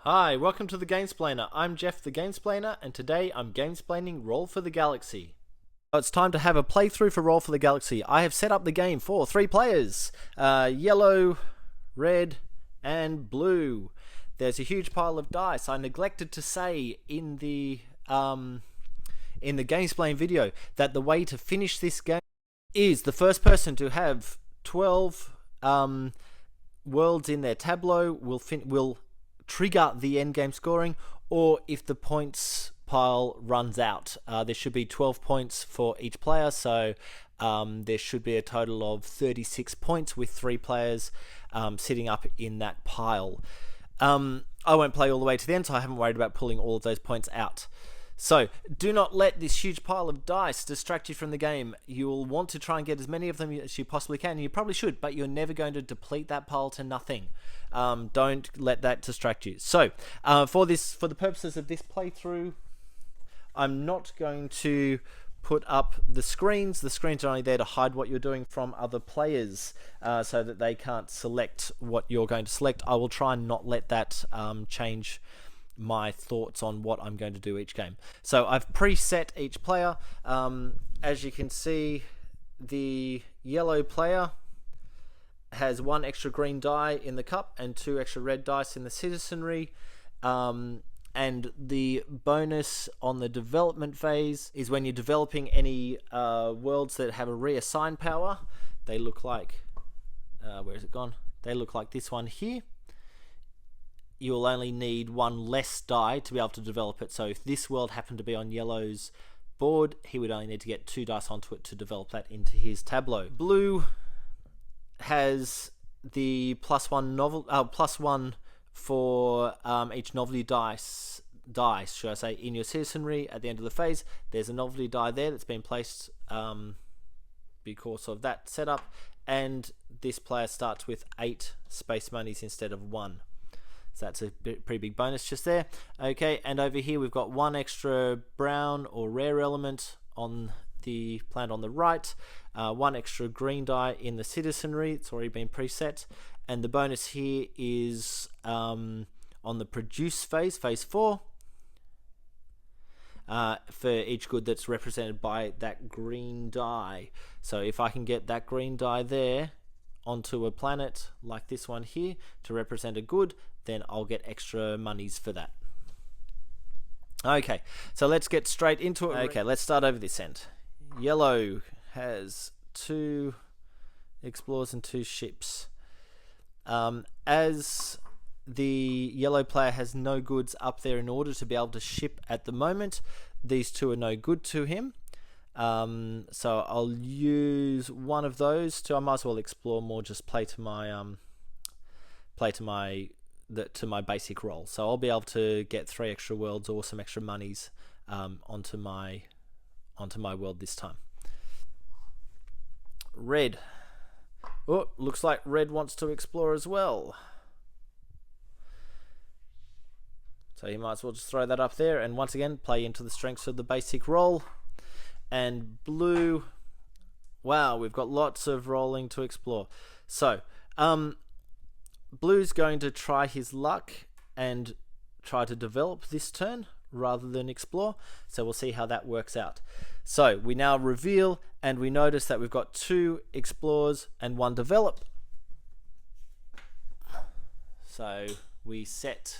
Hi, welcome to the Gamesplainer. I'm Jeff the Gamesplainer, and today I'm gamesplaining Roll for the Galaxy. It's time to have a playthrough for Roll for the Galaxy. I have set up the game for 3 players, yellow, red, and blue. There's a huge pile of dice. I neglected to say in the Gamesplayed video that the way to finish this game is the first person to have 12 worlds in their tableau will trigger the end game scoring, or if the points pile runs out. There should be 12 points for each player, so there should be a total of 36 points with 3 players sitting up in that pile. I won't play all the way to the end, so I haven't worried about pulling all of those points out. So do not let this huge pile of dice distract you from the game. You will want to try and get as many of them as you possibly can. You probably should, but you're never going to deplete that pile to nothing. Don't let that distract you. So for the purposes of this playthrough, I'm not going to put up the screens. The screens are only there to hide what you're doing from other players, so that they can't select what you're going to select. I will try and not let that change my thoughts on what I'm going to do each game. So I've preset each player. As you can see, the yellow player has 1 extra green die in the cup and 2 extra red dice in the citizenry. And the bonus on the development phase is when you're developing any worlds that have a reassign power. They look like, where is it gone? They look like this one here. You'll only need 1 less die to be able to develop it. So if this world happened to be on yellow's board, he would only need to get 2 dice onto it to develop that into his tableau. Blue has the +1 for each novelty dice, should I say, in your citizenry at the end of the phase. There's a novelty die there that's been placed because of that setup, and this player starts with 8 space monies instead of 1. So that's a pretty big bonus just there. Okay, and over here we've got 1 extra brown or rare element on the planet on the right, 1 extra green die in the citizenry. It's already been preset, and the bonus here is on the produce phase 4, for each good that's represented by that green die. So if I can get that green die there onto a planet like this one here to represent a good, then I'll get extra monies for that. Okay, so let's get straight into it. Okay, let's start over this end. Yellow has 2 explorers and 2 ships. As the yellow player has no goods up there in order to be able to ship at the moment, these 2 are no good to him. So I'll use one of those to, I might as well explore more, just play to my basic role. So I'll be able to get 3 extra worlds or some extra monies onto my world this time. Red. Oh, looks like red wants to explore as well. So you might as well just throw that up there, and once again play into the strengths of the basic role. And blue, wow, we've got lots of rolling to explore. So blue's going to try his luck and try to develop this turn rather than explore. So we'll see how that works out. So we now reveal, and we notice that we've got 2 explores and 1 develop. So we set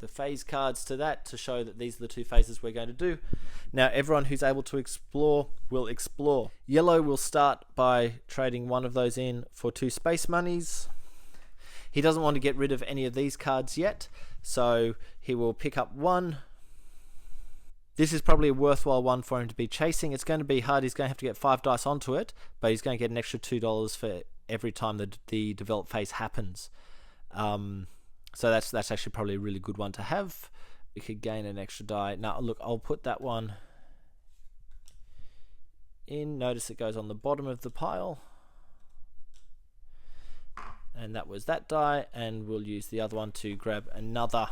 the phase cards to that to show that these are the 2 phases we're going to do. Now everyone who's able to explore will explore. Yellow will start by trading 1 of those in for 2 space monies. He doesn't want to get rid of any of these cards yet, so he will pick up 1. This is probably a worthwhile one for him to be chasing. It's going to be hard. He's going to have to get 5 dice onto it, but he's going to get an extra $2 for every time that the develop phase happens. So that's actually probably a really good one to have. We could gain an extra die. Now look, I'll put that one in. Notice it goes on the bottom of the pile. And that was that die, and we'll use the other one to grab another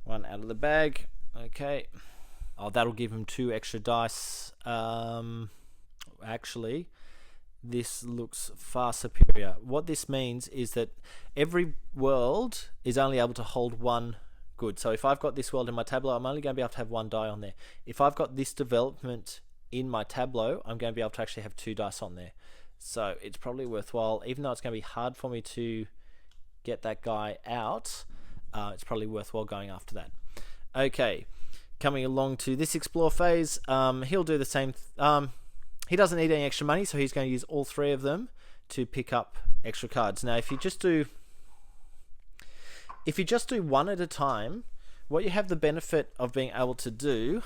one out of the bag. Okay. Oh, that'll give him 2 extra dice. Actually, this looks far superior. What this means is that every world is only able to hold one good. So if I've got this world in my tableau, I'm only going to be able to have one die on there. If I've got this development in my tableau, I'm going to be able to actually have 2 dice on there. So it's probably worthwhile, even though it's going to be hard for me to get that guy out, it's probably worthwhile going after that. Okay, coming along to this explore phase, he'll do the same. He doesn't need any extra money, so he's going to use all 3 of them to pick up extra cards. Now, if you just do one at a time, what you have the benefit of being able to do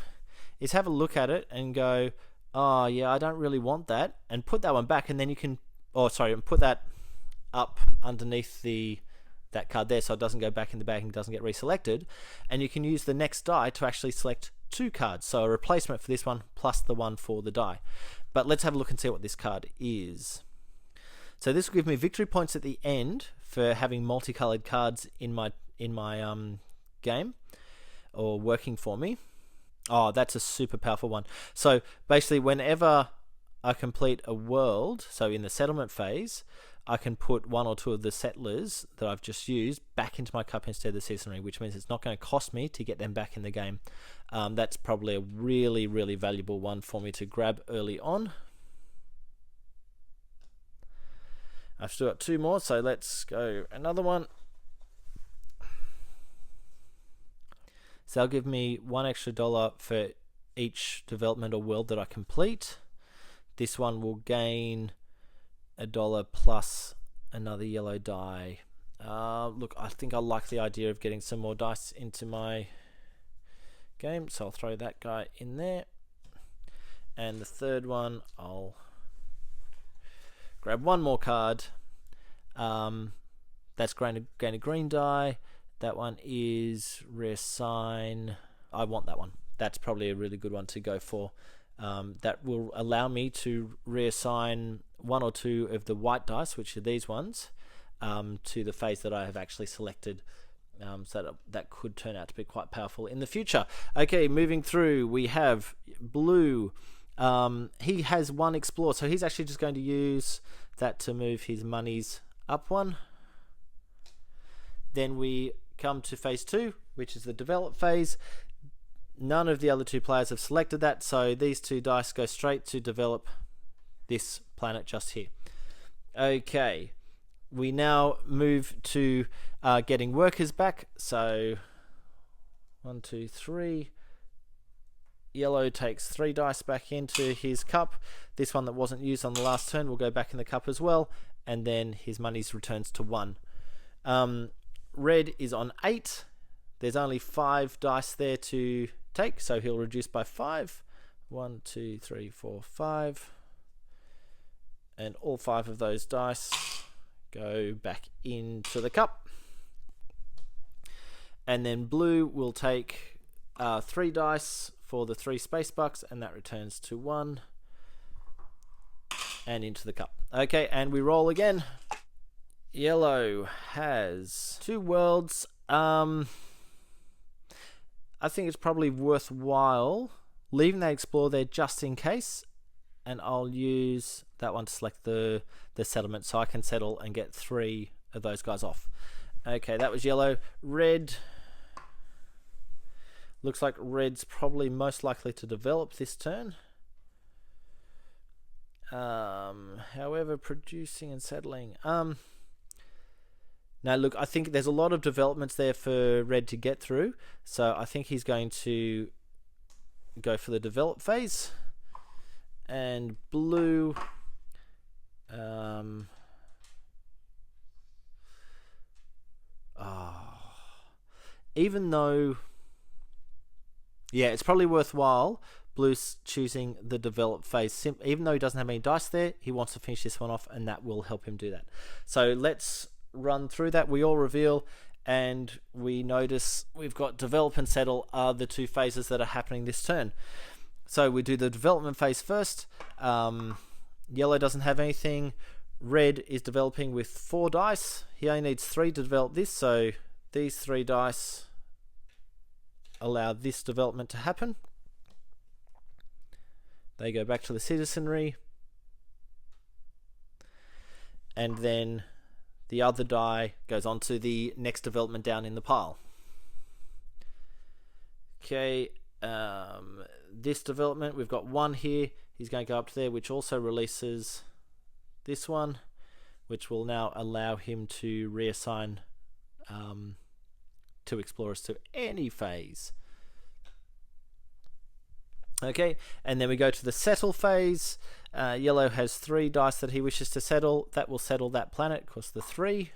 is have a look at it and go, oh yeah, I don't really want that, and put that one back, and then you can, and put that up underneath that card there so it doesn't go back in the bag and doesn't get reselected, and you can use the next die to actually select 2 cards, so a replacement for this one plus the one for the die. But let's have a look and see what this card is. So this will give me victory points at the end for having multicolored cards in my game, or working for me. Oh, that's a super powerful one. So basically, whenever I complete a world, so in the settlement phase, I can put 1 or 2 of the settlers that I've just used back into my cup instead of the citizenry, which means it's not going to cost me to get them back in the game. That's probably a really, really valuable one for me to grab early on. I've still got 2 more, so let's go another one. So that'll give me $1 extra for each development or world that I complete. This one will gain $1 plus another yellow die. Look, I think I like the idea of getting some more dice into my game, so I'll throw that guy in there. And the third one, I'll grab 1 more card. That's gain a green die. That one is reassign. I want that one. That's probably a really good one to go for. That will allow me to reassign 1 or 2 of the white dice, which are these ones, to the phase that I have actually selected. So that could turn out to be quite powerful in the future. Okay, moving through, we have blue. He has 1 explore, so he's actually just going to use that to move his monies up 1. Then we come to phase 2, which is the develop phase. None of the other 2 players have selected that, so these 2 dice go straight to develop this planet just here. Okay, we now move to getting workers back. So 1, 2, 3. Yellow takes 3 dice back into his cup. This one that wasn't used on the last turn will go back in the cup as well, and then his monies returns to 1. Red is on 8. There's only 5 dice there to take, so he'll reduce by 5. 1, 2, 3, 4, 5. And all 5 of those dice go back into the cup. And then blue will take 3 dice for the 3 space bucks, and that returns to 1 and into the cup. Okay, and we roll again. Yellow has 2 worlds. I think it's probably worthwhile leaving that explore there just in case, and I'll use that one to select the settlement so I can settle and get 3 of those guys off. Okay, that was yellow. Red, looks like red's probably most likely to develop this turn. However, producing and settling. Now look, I think there's a lot of developments there for red to get through, so I think he's going to go for the develop phase. And blue, even though, yeah, it's probably worthwhile blue's choosing the develop phase. Even though he doesn't have any dice there, he wants to finish this one off, and that will help him do that. So let's run through that. We all reveal, and we notice we've got develop and settle are the 2 phases that are happening this turn. So we do the development phase first. Yellow doesn't have anything. Red is developing with 4 dice. He only needs 3 to develop this, so these 3 dice allow this development to happen. They go back to the citizenry. and then the other die goes on to the next development down in the pile. Okay, this development, we've got one here. He's going to go up to there, which also releases this one, which will now allow him to reassign two explorers to any phase. Okay, and then we go to the settle phase. Yellow has 3 dice that he wishes to settle. That will settle that planet, costs the 3.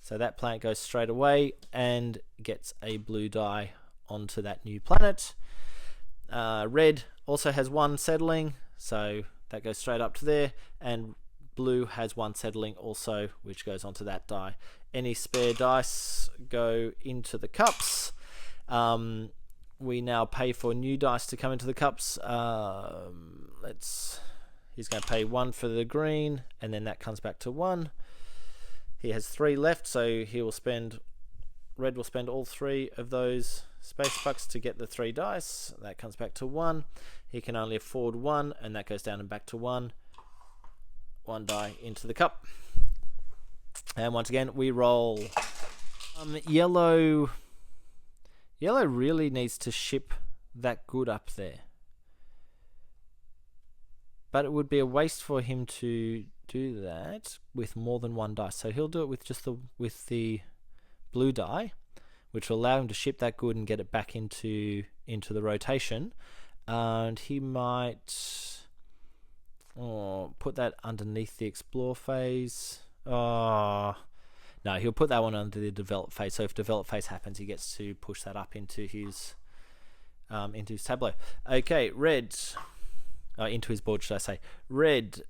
So that planet goes straight away and gets a blue die onto that new planet. Red also has 1 settling, so that goes straight up to there. And blue has 1 settling also, which goes onto that die. Any spare dice go into the cups. We now pay for new dice to come into the cups. He's going to pay 1 for the green, and then that comes back to 1. He has 3 left, so red will spend all 3 of those space bucks to get the 3 dice. That comes back to 1. He can only afford 1, and that goes down and back to 1. 1 die into the cup. And once again, we roll. Yellow really needs to ship that good up there. But it would be a waste for him to do that with more than 1 dice. So he'll do it with just the blue die, which will allow him to ship that good and get it back into the rotation. And he might put that underneath the explore phase. No, he'll put that one under the develop phase. So if develop phase happens, he gets to push that up into his tableau. Okay, red. Into his board, should I say. Red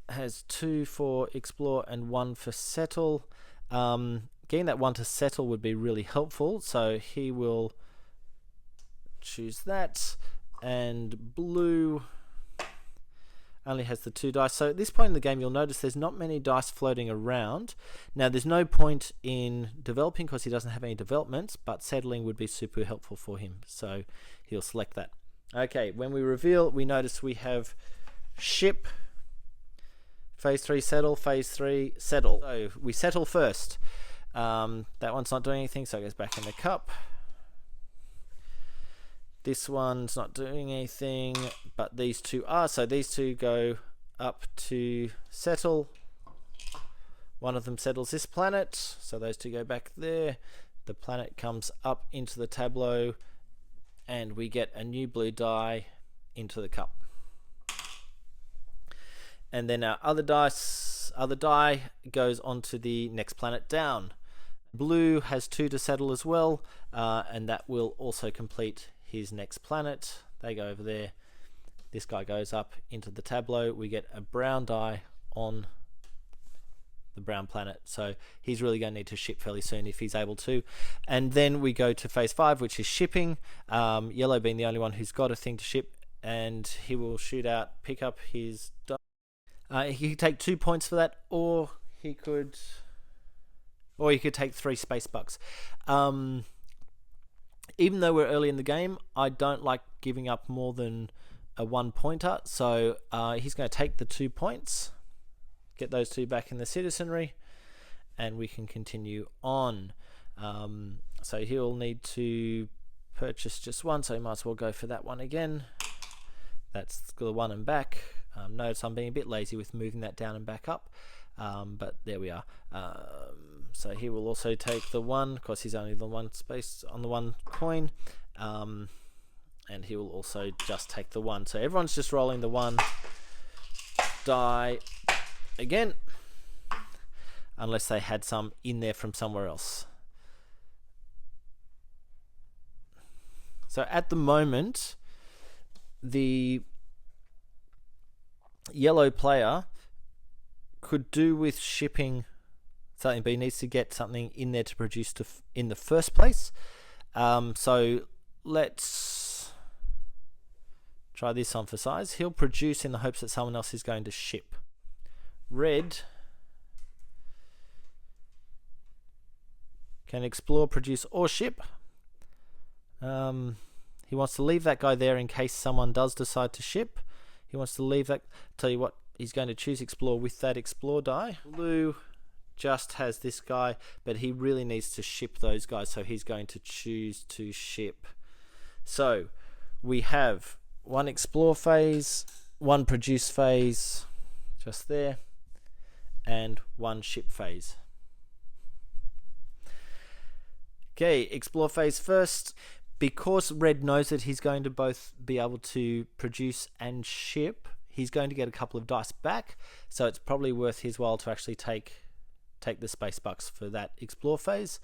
has 2 for explore and 1 for settle. Getting that 1 to settle would be really helpful, so he will choose that. And blue only has the 2 dice. So at this point in the game, you'll notice there's not many dice floating around. Now, there's no point in developing because he doesn't have any developments, but settling would be super helpful for him, so he'll select that. Okay, when we reveal, we notice we have ship, phase 3 settle, phase 3 settle. So we settle first. That one's not doing anything, so it goes back in the cup. This one's not doing anything, but these 2 are. So these 2 go up to settle. One of them settles this planet, so those 2 go back there. The planet comes up into the tableau, and we get a new blue die into the cup. And then our other die goes onto the next planet down. Blue has 2 to settle as well, and that will also complete his next planet. They go over there. This guy goes up into the tableau. We get a brown die on the brown planet, so he's really going to need to ship fairly soon if he's able to. And then we go to phase 5, which is shipping. Yellow being the only one who's got a thing to ship, and he will shoot out, pick up his die. He could take 2 points for that, or he could take 3 space bucks. Even though we're early in the game, I don't like giving up more than a 1 pointer, so he's going to take the 2 points, get those 2 back in the citizenry, and we can continue on. So he'll need to purchase just 1, so he might as well go for that one again. That's the 1 and back. Notice I'm being a bit lazy with moving that down and back up, but there we are. So he will also take the 1, because he's only the 1 space on the 1 coin, and he will also just take the 1. So everyone's just rolling the 1 die again, unless they had some in there from somewhere else. So at the moment, the yellow player could do with shipping something, but he needs to get something in there to produce in the first place. So let's try this on for size. He'll produce in the hopes that someone else is going to ship. Red can explore, produce, or ship. He wants to leave that guy there in case someone does decide to ship. He wants to leave that. Tell you what, he's going to choose explore with that explore die. Blue just has this guy, but he really needs to ship those guys, so he's going to choose to ship. So we have one explore phase, one produce phase, just there, and one ship phase. Okay, explore phase first. Because red knows that he's going to both be able to produce and ship, he's going to get a couple of dice back, so it's probably worth his while to actually take the space bucks for that explore phase.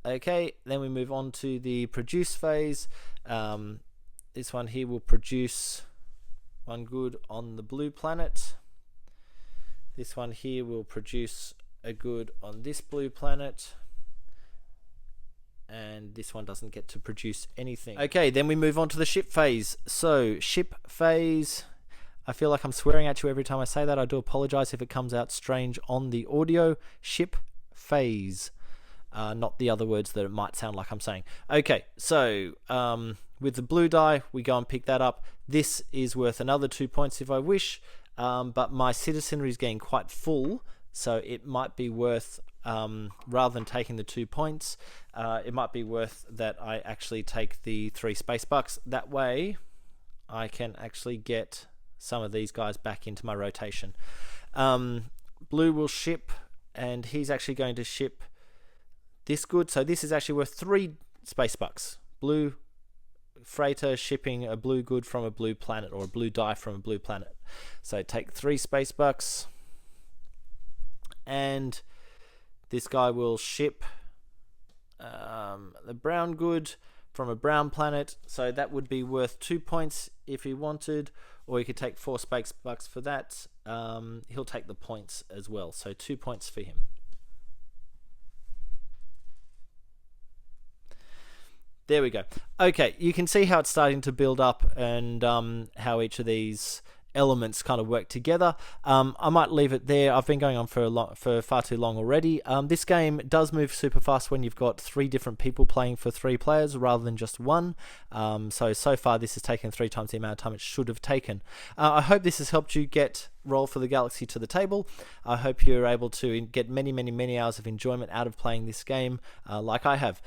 Okay, then we move on to the produce phase. This one here will produce one good on the blue planet. This one here will produce a good on this blue planet. And this one doesn't get to produce anything. Okay, then we move on to the ship phase. So, ship phase, I feel like I'm swearing at you every time I say that. I do apologize if it comes out strange on the audio. Ship phase, not the other words that it might sound like I'm saying. Okay, so with the blue die, we go and pick that up. This is worth another 2 points if I wish, but my citizenry is getting quite full, so it might be worth, rather than taking the 2 points, it might be worth that I actually take the 3 space bucks. That way I can actually get some of these guys back into my rotation. Blue will ship, and he's actually going to ship this good, so this is actually worth 3 space bucks. Blue freighter shipping a blue good from a blue planet, or a blue die from a blue planet. So take 3 space bucks, and this guy will ship the brown good from a brown planet, so that would be worth 2 points if he wanted, or he could take 4 space bucks for that. He'll take the points as well, so 2 points for him. There we go. Okay, you can see how it's starting to build up, and how each of these elements kind of work together. I might leave it there. I've been going on for far too long already. This game does move super fast when you've got 3 different people playing for 3 players rather than just one. So far this has taken 3 times the amount of time it should have taken. I hope this has helped you get Roll for the Galaxy to the table. I hope you're able to get many hours of enjoyment out of playing this game, like I have.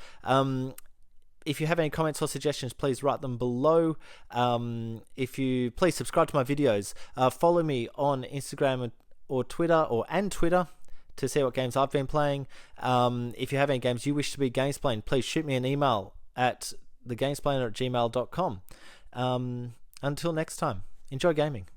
If you have any comments or suggestions, please write them below. Please subscribe to my videos. Follow me on Instagram or Twitter, and Twitter, to see what games I've been playing. If you have any games you wish to be Gamesplayed, please shoot me an email at thegamesplainer@gmail.com. Until next time, enjoy gaming.